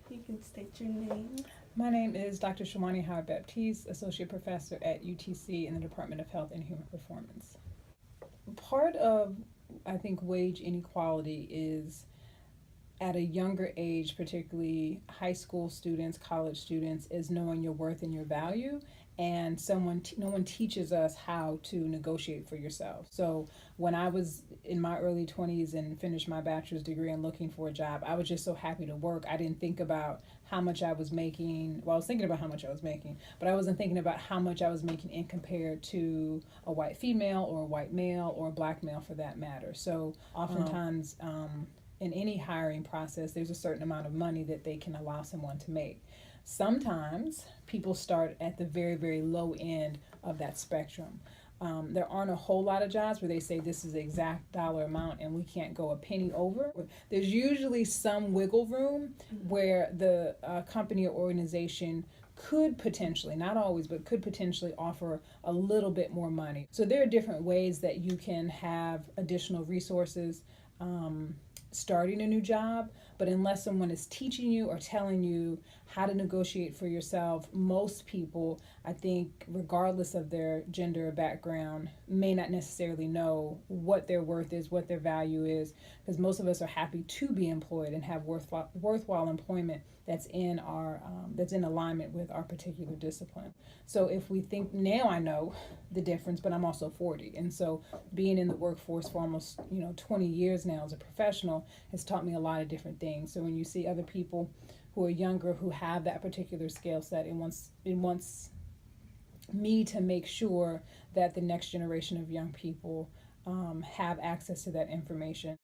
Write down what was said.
You can state your name. My name is Dr. Shawani Howard Baptiste, Associate Professor at UTC in the Department of Health and Human Performance. Part of, I think, wage inequality is at a younger age, particularly high school students, college students, is knowing your worth and your value. And no one teaches us how to negotiate for yourself. So when I was in my early 20s and finished my bachelor's degree and looking for a job, I was just so happy to work. I didn't think about how much I was making. Well, I was thinking about how much I was making, but I wasn't thinking about how much I was making in compared to a white female or a white male or a black male for that matter. So oftentimes, in any hiring process, there's a certain amount of money that they can allow someone to make. Sometimes people start at the very, very low end of that spectrum. There aren't a whole lot of jobs where they say this is the exact dollar amount and we can't go a penny over. There's usually some wiggle room where the company or organization could potentially, not always, but could potentially offer a little bit more money. So there are different ways that you can have additional resources starting a new job, but unless someone is teaching you or telling you how to negotiate for yourself, most people, I think, regardless of their gender or background, may not necessarily know what their worth is, what their value is, because most of us are happy to be employed and have worthwhile employment that's in alignment with our particular discipline. So if we think, now I know the difference, but I'm also 40, and so being in the workforce for almost 20 years now as a professional has taught me a lot of different things. So when you see other people who are younger who have that particular skill set, it wants me to make sure that the next generation of young people have access to that information.